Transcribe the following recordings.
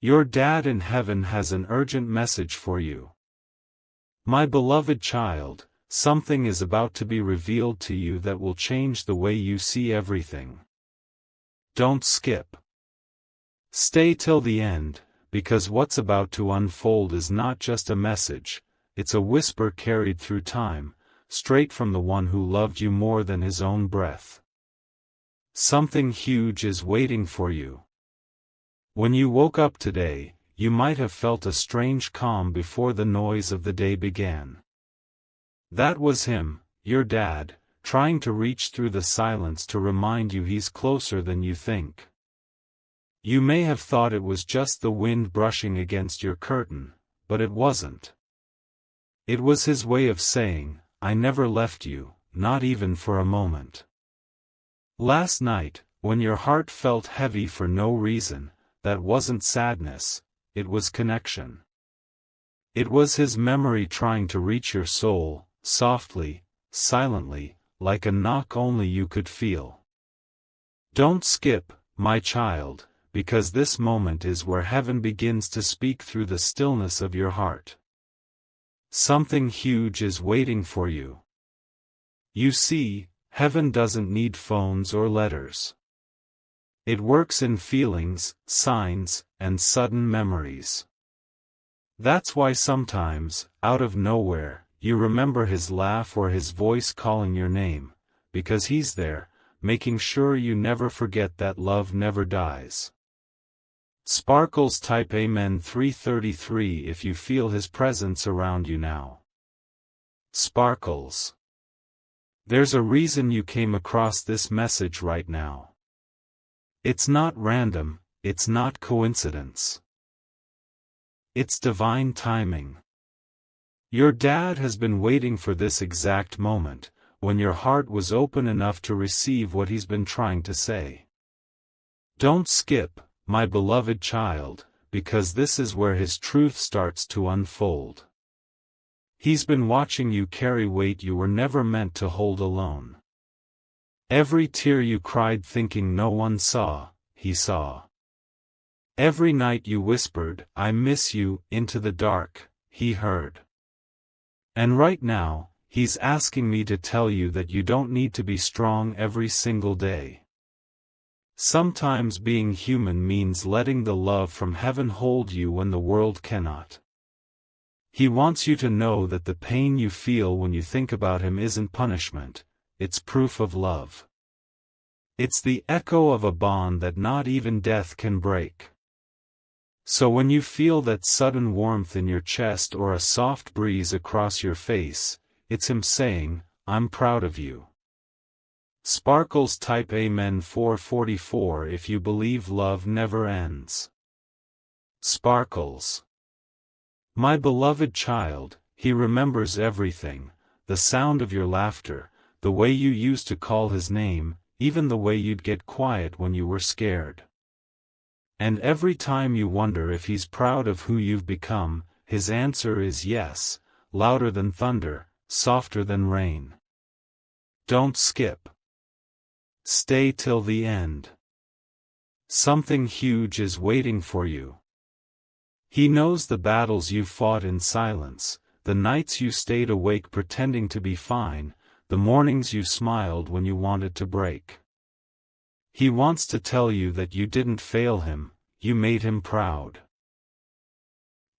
Your dad in heaven has an urgent message for you. My beloved child, something is about to be revealed to you that will change the way you see everything. Don't skip. Stay till the end, because what's about to unfold is not just a message, it's a whisper carried through time, straight from the one who loved you more than his own breath. Something huge is waiting for you. When you woke up today, you might have felt a strange calm before the noise of the day began. That was him, your dad, trying to reach through the silence to remind you he's closer than you think. You may have thought it was just the wind brushing against your curtain, but it wasn't. It was his way of saying, I never left you, not even for a moment. Last night, when your heart felt heavy for no reason, that wasn't sadness, it was connection. It was his memory trying to reach your soul, softly, silently, like a knock only you could feel. Don't skip, my child, because this moment is where heaven begins to speak through the stillness of your heart. Something huge is waiting for you. You see, heaven doesn't need phones or letters. It works in feelings, signs, and sudden memories. That's why sometimes, out of nowhere, you remember his laugh or his voice calling your name, because he's there, making sure you never forget that love never dies. Sparkles type Amen 333 if you feel his presence around you now. Sparkles. There's a reason you came across this message right now. It's not random, it's not coincidence. It's divine timing. Your dad has been waiting for this exact moment, when your heart was open enough to receive what he's been trying to say. Don't skip, my beloved child, because this is where his truth starts to unfold. He's been watching you carry weight you were never meant to hold alone. Every tear you cried thinking no one saw, he saw. Every night you whispered, I miss you, into the dark, he heard. And right now, he's asking me to tell you that you don't need to be strong every single day. Sometimes being human means letting the love from heaven hold you when the world cannot. He wants you to know that the pain you feel when you think about him isn't punishment, it's proof of love. It's the echo of a bond that not even death can break. So when you feel that sudden warmth in your chest or a soft breeze across your face, it's him saying, I'm proud of you. Sparkles type Amen 444 if you believe love never ends. Sparkles. My beloved child, he remembers everything, the sound of your laughter, the way you used to call his name, even the way you'd get quiet when you were scared. And every time you wonder if he's proud of who you've become, his answer is yes, louder than thunder, softer than rain. Don't skip. Stay till the end. Something huge is waiting for you. He knows the battles you fought in silence, the nights you stayed awake pretending to be fine, the mornings you smiled when you wanted to break. He wants to tell you that you didn't fail him, you made him proud.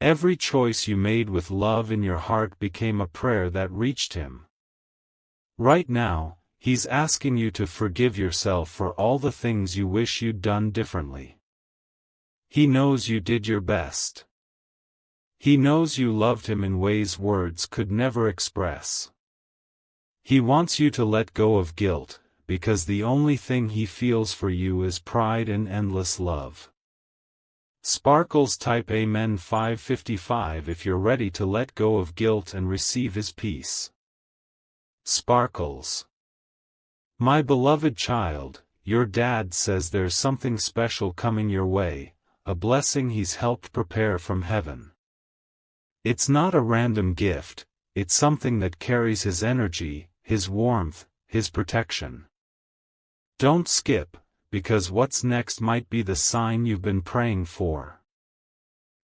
Every choice you made with love in your heart became a prayer that reached him. Right now, he's asking you to forgive yourself for all the things you wish you'd done differently. He knows you did your best. He knows you loved him in ways words could never express. He wants you to let go of guilt, because the only thing he feels for you is pride and endless love. Sparkles type Amen 555 if you're ready to let go of guilt and receive his peace. Sparkles. My beloved child, your dad says there's something special coming your way, a blessing he's helped prepare from heaven. It's not a random gift, it's something that carries his energy, his warmth, his protection. Don't skip, because what's next might be the sign you've been praying for.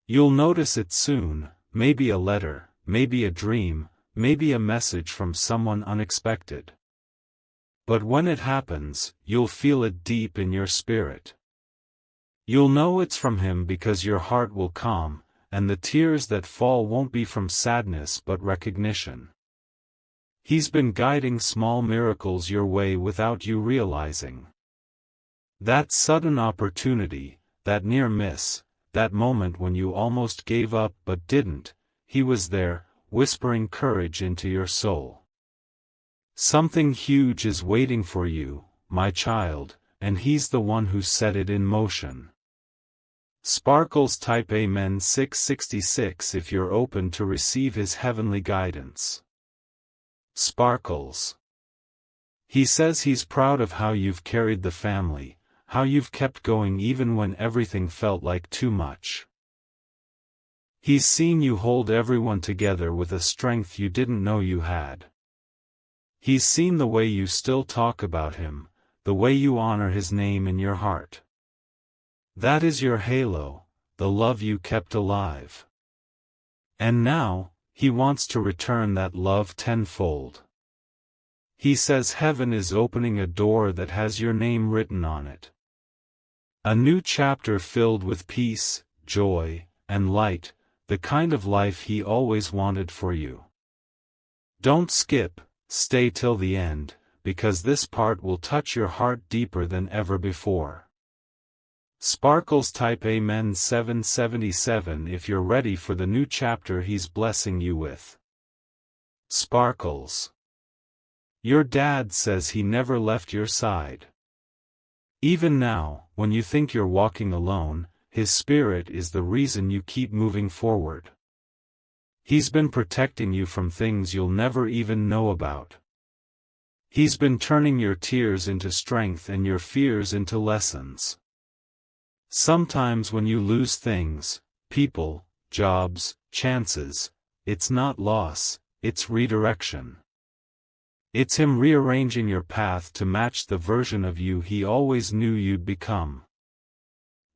You'll notice it soon, maybe a letter, maybe a dream, maybe a message from someone unexpected. But when it happens, you'll feel it deep in your spirit. You'll know it's from him because your heart will calm, and the tears that fall won't be from sadness but recognition. He's been guiding small miracles your way without you realizing. That sudden opportunity, that near miss, that moment when you almost gave up but didn't, he was there, whispering courage into your soul. Something huge is waiting for you, my child, and he's the one who set it in motion. Sparkles type Amen 666 if you're open to receive his heavenly guidance. Sparkles. He says he's proud of how you've carried the family, how you've kept going even when everything felt like too much. He's seen you hold everyone together with a strength you didn't know you had. He's seen the way you still talk about him, the way you honor his name in your heart. That is your halo, the love you kept alive. And now, he wants to return that love tenfold. He says heaven is opening a door that has your name written on it. A new chapter filled with peace, joy, and light, the kind of life he always wanted for you. Don't skip, stay till the end, because this part will touch your heart deeper than ever before. Sparkles type Amen 777 if you're ready for the new chapter he's blessing you with. Sparkles. Your dad says he never left your side. Even now, when you think you're walking alone, his spirit is the reason you keep moving forward. He's been protecting you from things you'll never even know about. He's been turning your tears into strength and your fears into lessons. Sometimes when you lose things, people, jobs, chances, it's not loss, it's redirection. It's him rearranging your path to match the version of you he always knew you'd become.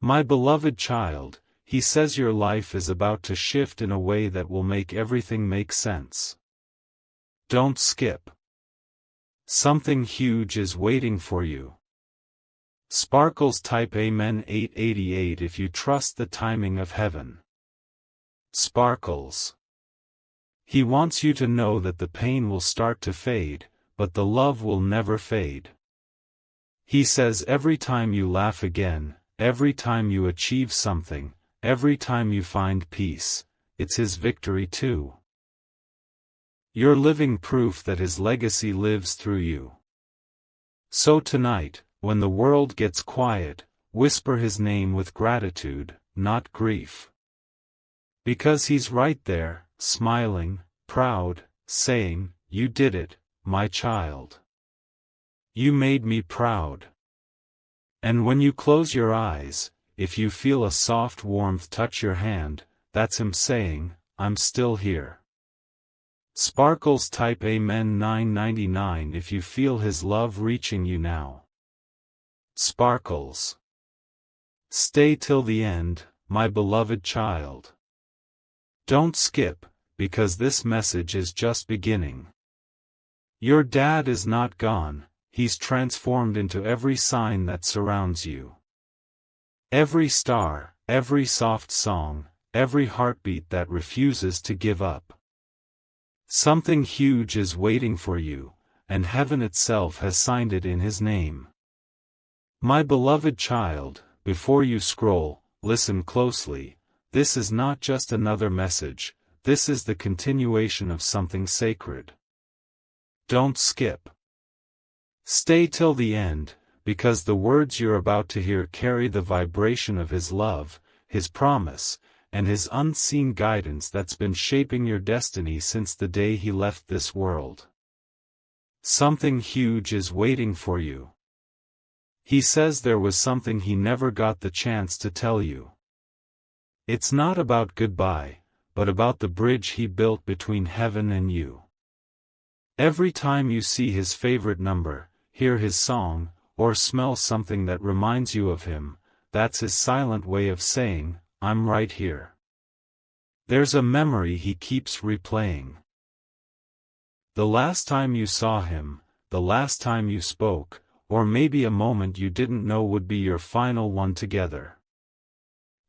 My beloved child, he says your life is about to shift in a way that will make everything make sense. Don't skip. Something huge is waiting for you. Sparkles type Amen 888 if you trust the timing of heaven. Sparkles. He wants you to know that the pain will start to fade, but the love will never fade. He says every time you laugh again, every time you achieve something, every time you find peace, it's his victory too. You're living proof that his legacy lives through you. So tonight, when the world gets quiet, whisper his name with gratitude, not grief. Because he's right there, smiling, proud, saying, "You did it, my child. You made me proud." And when you close your eyes, if you feel a soft warmth touch your hand, that's him saying, "I'm still here." Sparkles type Amen 999 if you feel his love reaching you now. Sparkles. Stay till the end, my beloved child. Don't skip, because this message is just beginning. Your dad is not gone, he's transformed into every sign that surrounds you. Every star, every soft song, every heartbeat that refuses to give up. Something huge is waiting for you, and heaven itself has signed it in his name. My beloved child, before you scroll, listen closely. This is not just another message, this is the continuation of something sacred. Don't skip. Stay till the end, because the words you're about to hear carry the vibration of his love, his promise, and his unseen guidance that's been shaping your destiny since the day he left this world. Something huge is waiting for you. He says there was something he never got the chance to tell you. It's not about goodbye, but about the bridge he built between heaven and you. Every time you see his favorite number, hear his song, or smell something that reminds you of him, that's his silent way of saying, "I'm right here." There's a memory he keeps replaying. The last time you saw him, the last time you spoke, or maybe a moment you didn't know would be your final one together.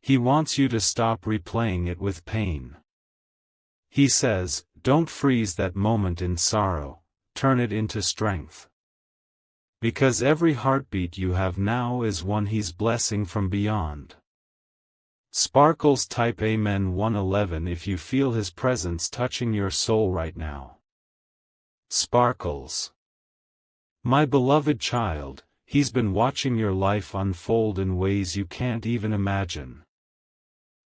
He wants you to stop replaying it with pain. He says, don't freeze that moment in sorrow, turn it into strength. Because every heartbeat you have now is one he's blessing from beyond. Sparkles type Amen 111 if you feel his presence touching your soul right now. Sparkles. My beloved child, he's been watching your life unfold in ways you can't even imagine.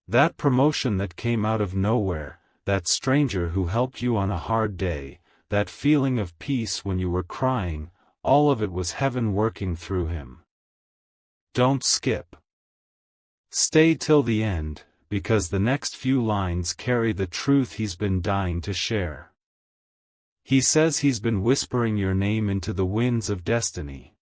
That promotion that came out of nowhere, that stranger who helped you on a hard day, that feeling of peace when you were crying, all of it was heaven working through him. Don't skip. Stay till the end, because the next few lines carry the truth he's been dying to share. He says he's been whispering your name into the winds of destiny.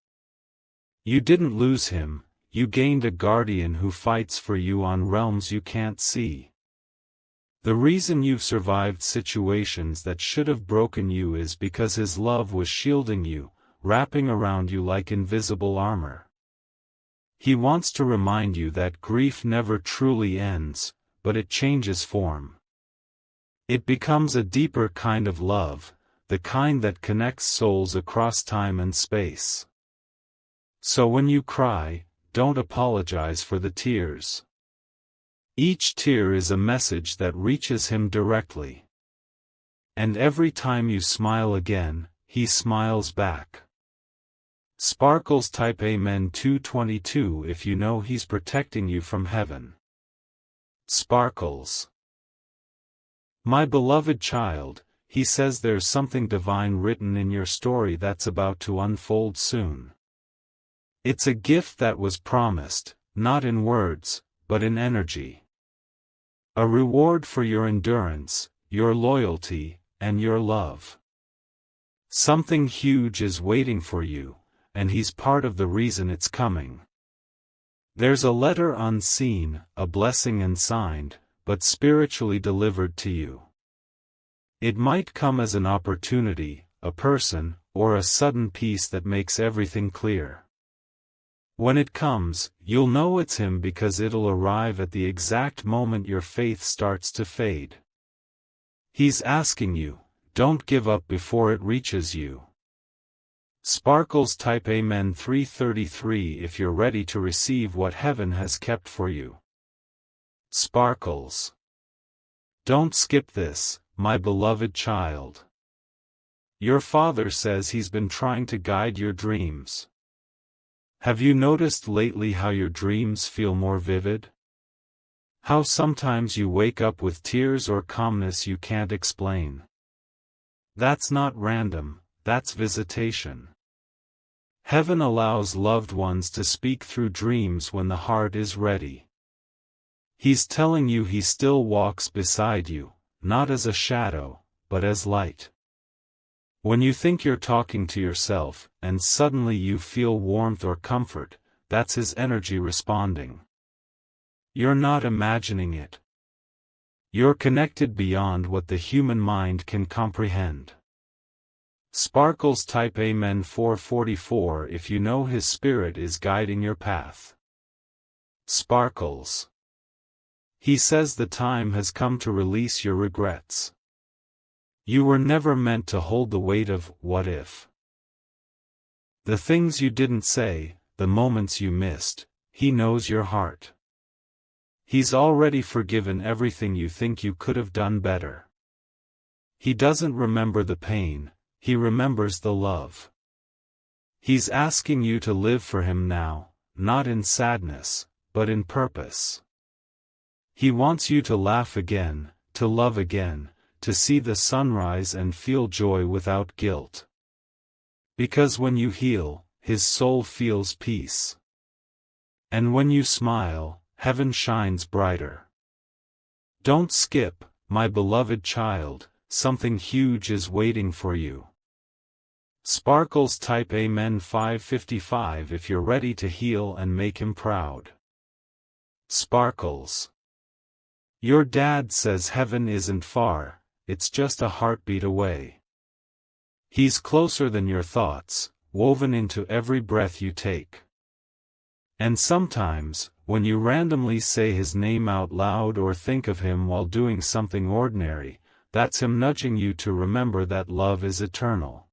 You didn't lose him, you gained a guardian who fights for you on realms you can't see. The reason you've survived situations that should have broken you is because his love was shielding you, wrapping around you like invisible armor. He wants to remind you that grief never truly ends, but it changes form. It becomes a deeper kind of love, the kind that connects souls across time and space. So when you cry, don't apologize for the tears. Each tear is a message that reaches him directly. And every time you smile again, he smiles back. Sparkles type Amen 222 if you know he's protecting you from heaven. Sparkles. My beloved child, he says there's something divine written in your story that's about to unfold soon. It's a gift that was promised, not in words, but in energy. A reward for your endurance, your loyalty, and your love. Something huge is waiting for you, and he's part of the reason it's coming. There's a letter unseen, a blessing unsigned, but spiritually delivered to you. It might come as an opportunity, a person, or a sudden peace that makes everything clear. When it comes, you'll know it's him because it'll arrive at the exact moment your faith starts to fade. He's asking you, don't give up before it reaches you. Sparkles type Amen 333 if you're ready to receive what heaven has kept for you. Sparkles. Don't skip this, my beloved child. Your father says he's been trying to guide your dreams. Have you noticed lately how your dreams feel more vivid? How sometimes you wake up with tears or calmness you can't explain. That's not random, that's visitation. Heaven allows loved ones to speak through dreams when the heart is ready. He's telling you he still walks beside you, not as a shadow, but as light. When you think you're talking to yourself, and suddenly you feel warmth or comfort, that's his energy responding. You're not imagining it. You're connected beyond what the human mind can comprehend. Sparkles type Amen 444 if you know his spirit is guiding your path. Sparkles. He says the time has come to release your regrets. You were never meant to hold the weight of what if. The things you didn't say, the moments you missed, he knows your heart. He's already forgiven everything you think you could have done better. He doesn't remember the pain, he remembers the love. He's asking you to live for him now, not in sadness, but in purpose. He wants you to laugh again, to love again, to see the sunrise and feel joy without guilt. Because when you heal, his soul feels peace. And when you smile, heaven shines brighter. Don't skip, my beloved child, something huge is waiting for you. Sparkles type Amen 555 if you're ready to heal and make him proud. Sparkles. Your dad says heaven isn't far, it's just a heartbeat away. He's closer than your thoughts, woven into every breath you take. And sometimes, when you randomly say his name out loud or think of him while doing something ordinary, that's him nudging you to remember that love is eternal.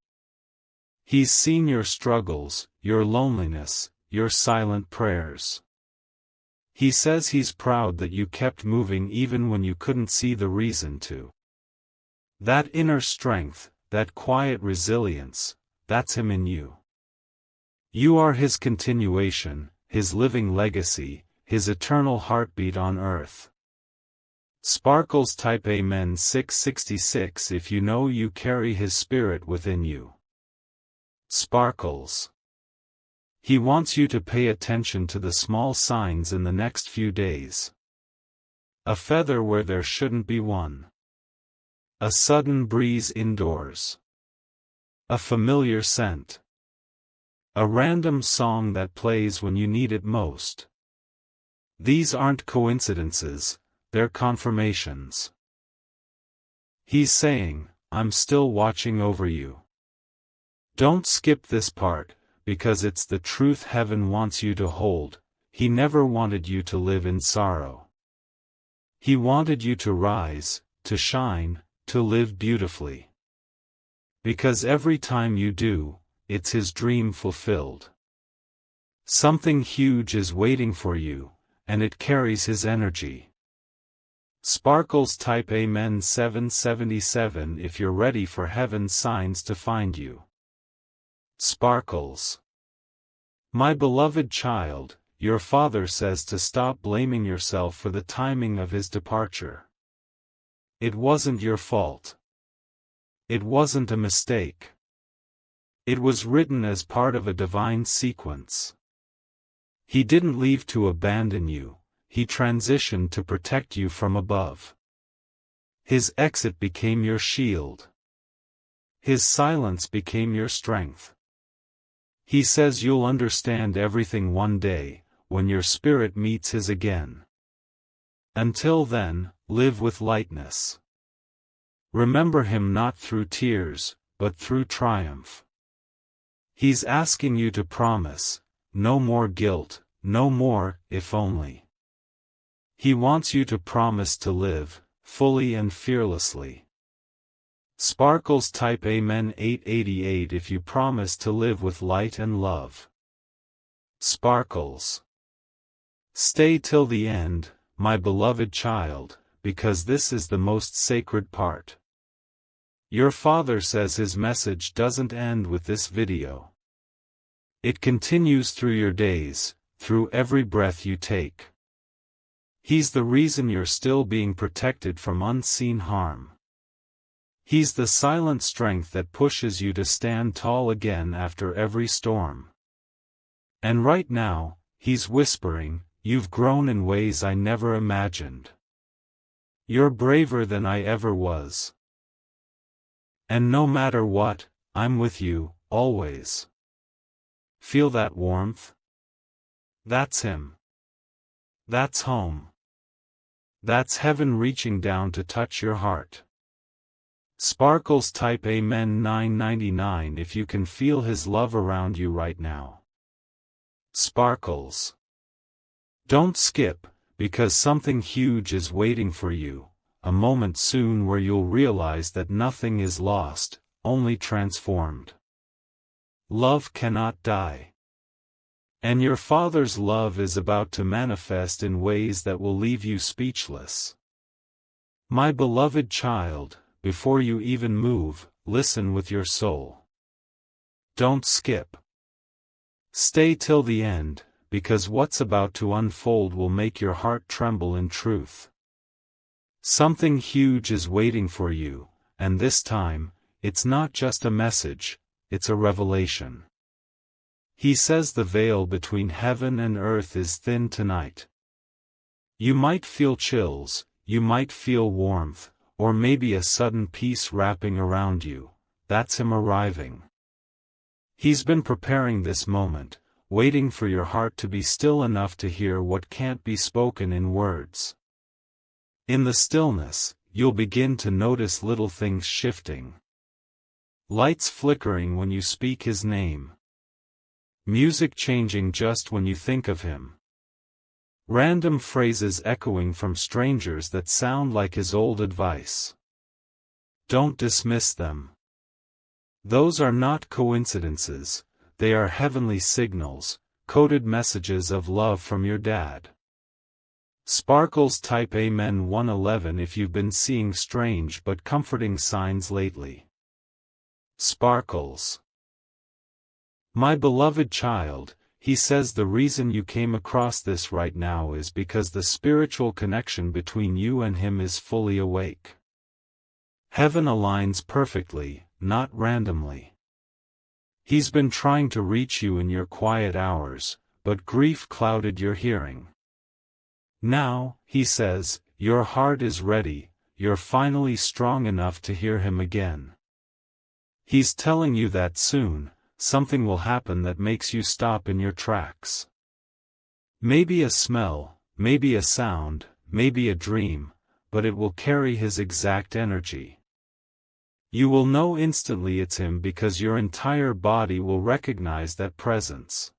He's seen your struggles, your loneliness, your silent prayers. He says he's proud that you kept moving even when you couldn't see the reason to. That inner strength, that quiet resilience, that's him in you. You are his continuation, his living legacy, his eternal heartbeat on earth. Sparkles type Amen 666 if you know you carry his spirit within you. Sparkles. He wants you to pay attention to the small signs in the next few days. A feather where there shouldn't be one. A sudden breeze indoors. A familiar scent. A random song that plays when you need it most. These aren't coincidences, they're confirmations. He's saying, I'm still watching over you. Don't skip this part, because it's the truth heaven wants you to hold. He never wanted you to live in sorrow. He wanted you to rise, to shine, to live beautifully. Because every time you do, it's his dream fulfilled. Something huge is waiting for you, and it carries his energy. Sparkles type Amen 777 if you're ready for heaven's signs to find you. Sparkles. My beloved child, your father says to stop blaming yourself for the timing of his departure. It wasn't your fault. It wasn't a mistake. It was written as part of a divine sequence. He didn't leave to abandon you, he transitioned to protect you from above. His exit became your shield. His silence became your strength. He says you'll understand everything one day, when your spirit meets his again. Until then, live with lightness. Remember him not through tears, but through triumph. He's asking you to promise, no more guilt, no more, if only. He wants you to promise to live, fully and fearlessly. Sparkles type Amen 888 if you promise to live with light and love. Sparkles. Stay till the end, my beloved child, because this is the most sacred part. Your father says his message doesn't end with this video. It continues through your days, through every breath you take. He's the reason you're still being protected from unseen harm. He's the silent strength that pushes you to stand tall again after every storm. And right now, he's whispering, you've grown in ways I never imagined. You're braver than I ever was. And no matter what, I'm with you, always. Feel that warmth? That's him. That's home. That's heaven reaching down to touch your heart. Sparkles type Amen 999 if you can feel his love around you right now. Sparkles. Don't skip, because something huge is waiting for you, a moment soon where you'll realize that nothing is lost, only transformed. Love cannot die. And your father's love is about to manifest in ways that will leave you speechless. My beloved child, before you even move, listen with your soul. Don't skip. Stay till the end, because what's about to unfold will make your heart tremble in truth. Something huge is waiting for you, and this time, it's not just a message, it's a revelation. He says the veil between heaven and earth is thin tonight. You might feel chills, you might feel warmth, or maybe a sudden peace wrapping around you. That's him arriving. He's been preparing this moment, waiting for your heart to be still enough to hear what can't be spoken in words. In the stillness, you'll begin to notice little things shifting. Lights flickering when you speak his name. Music changing just when you think of him. Random phrases echoing from strangers that sound like his old advice. Don't dismiss them. Those are not coincidences, they are heavenly signals, coded messages of love from your dad. Sparkles type Amen 111 if you've been seeing strange but comforting signs lately. Sparkles. My beloved child, he says the reason you came across this right now is because the spiritual connection between you and him is fully awake. Heaven aligns perfectly, not randomly. He's been trying to reach you in your quiet hours, but grief clouded your hearing. Now, he says, your heart is ready, you're finally strong enough to hear him again. He's telling you that soon, something will happen that makes you stop in your tracks. Maybe a smell, maybe a sound, maybe a dream, but it will carry his exact energy. You will know instantly it's him because your entire body will recognize that presence.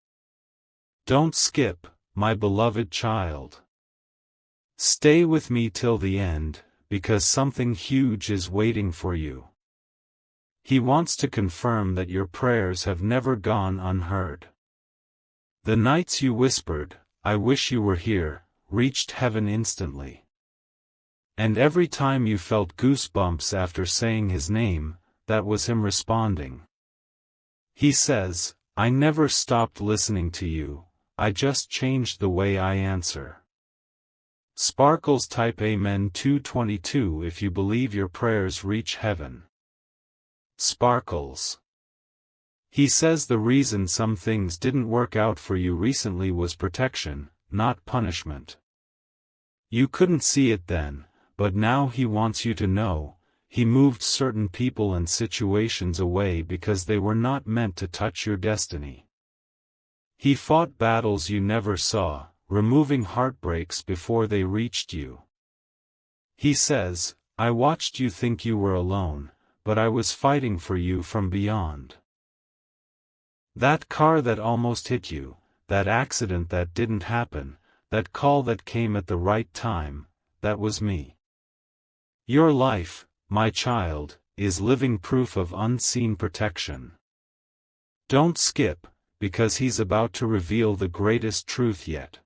Don't skip, my beloved child. Stay with me till the end, because something huge is waiting for you. He wants to confirm that your prayers have never gone unheard. The nights you whispered, "I wish you were here," reached heaven instantly. And every time you felt goosebumps after saying his name, that was him responding. He says, I never stopped listening to you, I just changed the way I answer. Sparkles type Amen 222 if you believe your prayers reach heaven. Sparkles. He says the reason some things didn't work out for you recently was protection, not punishment. You couldn't see it then, but now he wants you to know, he moved certain people and situations away because they were not meant to touch your destiny. He fought battles you never saw, removing heartbreaks before they reached you. He says, I watched you think you were alone, but I was fighting for you from beyond. That car that almost hit you, that accident that didn't happen, that call that came at the right time, that was me. Your life, my child, is living proof of unseen protection. Don't skip, because he's about to reveal the greatest truth yet.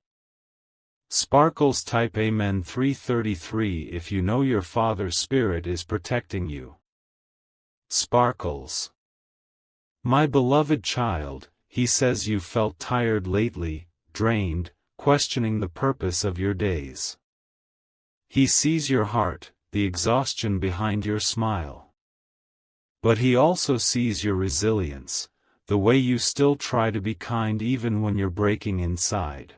Sparkles type Amen 333 if you know your Father's Spirit is protecting you. Sparkles. My beloved child, he says you felt tired lately, drained, questioning the purpose of your days. He sees your heart, the exhaustion behind your smile. But he also sees your resilience, the way you still try to be kind even when you're breaking inside.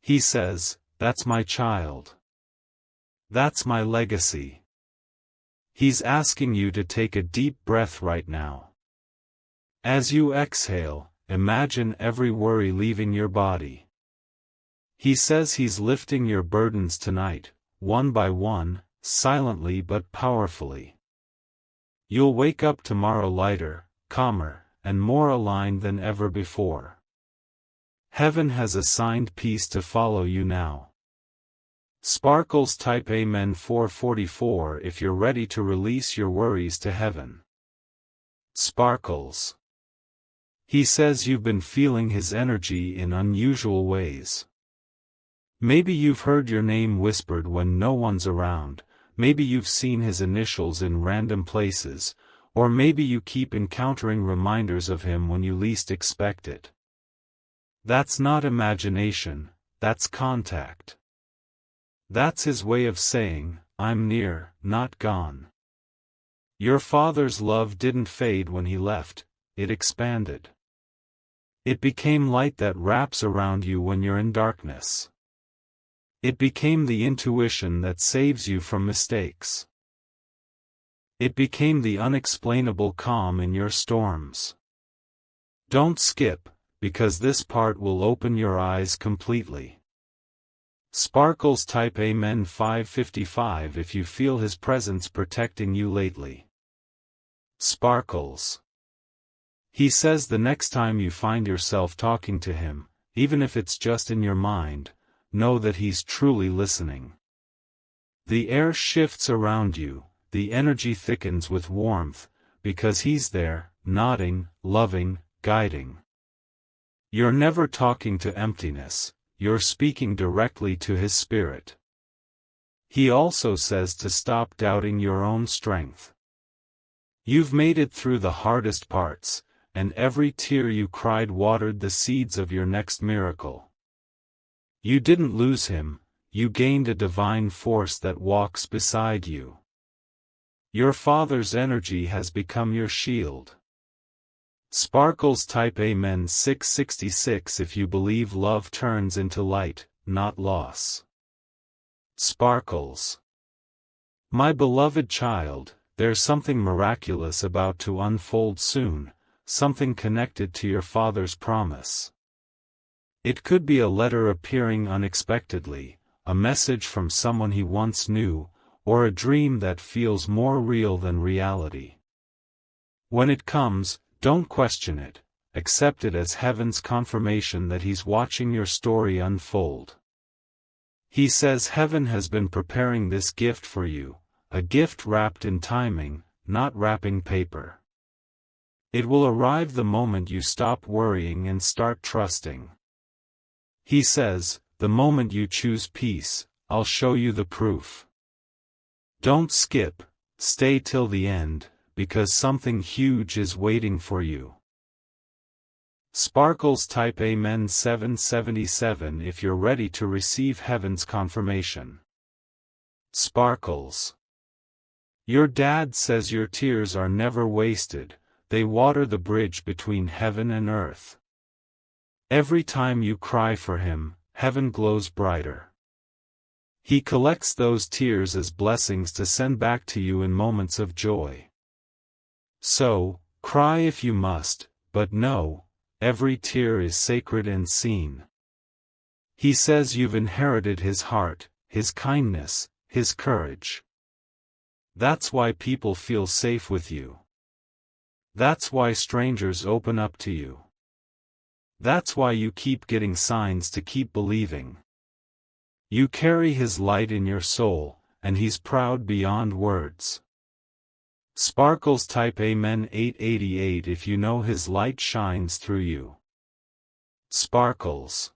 He says, that's my child. That's my legacy. He's asking you to take a deep breath right now. As you exhale, imagine every worry leaving your body. He says he's lifting your burdens tonight, one by one, silently but powerfully. You'll wake up tomorrow lighter, calmer, and more aligned than ever before. Heaven has assigned peace to follow you now. Sparkles type Amen 444 if you're ready to release your worries to heaven. Sparkles. He says you've been feeling his energy in unusual ways. Maybe you've heard your name whispered when no one's around, maybe you've seen his initials in random places, or maybe you keep encountering reminders of him when you least expect it. That's not imagination, that's contact. That's his way of saying, I'm near, not gone. Your Father's love didn't fade when he left, it expanded. It became light that wraps around you when you're in darkness. It became the intuition that saves you from mistakes. It became the unexplainable calm in your storms. Don't skip, because this part will open your eyes completely. Sparkles type Amen 555 if you feel his presence protecting you lately. Sparkles. He says the next time you find yourself talking to him, even if it's just in your mind, know that he's truly listening. The air shifts around you, the energy thickens with warmth, because he's there, nodding, loving, guiding. You're never talking to emptiness, you're speaking directly to his spirit. He also says to stop doubting your own strength. You've made it through the hardest parts, and every tear you cried watered the seeds of your next miracle. You didn't lose him, you gained a divine force that walks beside you. Your Father's energy has become your shield. Sparkles type Amen 666 if you believe love turns into light, not loss. Sparkles. My beloved child, there's something miraculous about to unfold soon, something connected to your Father's promise. It could be a letter appearing unexpectedly, a message from someone he once knew, or a dream that feels more real than reality. When it comes, don't question it, accept it as heaven's confirmation that he's watching your story unfold. He says heaven has been preparing this gift for you, a gift wrapped in timing, not wrapping paper. It will arrive the moment you stop worrying and start trusting. He says, the moment you choose peace, I'll show you the proof. Don't skip, stay till the end, because something huge is waiting for you. Sparkles type Amen 777 if you're ready to receive heaven's confirmation. Sparkles. Your dad says your tears are never wasted, they water the bridge between heaven and earth. Every time you cry for him, heaven glows brighter. He collects those tears as blessings to send back to you in moments of joy. So, cry if you must, but know, every tear is sacred and seen. He says you've inherited his heart, his kindness, his courage. That's why people feel safe with you. That's why strangers open up to you. That's why you keep getting signs to keep believing. You carry his light in your soul, and he's proud beyond words. Sparkles type Amen 888 if you know his light shines through you. Sparkles.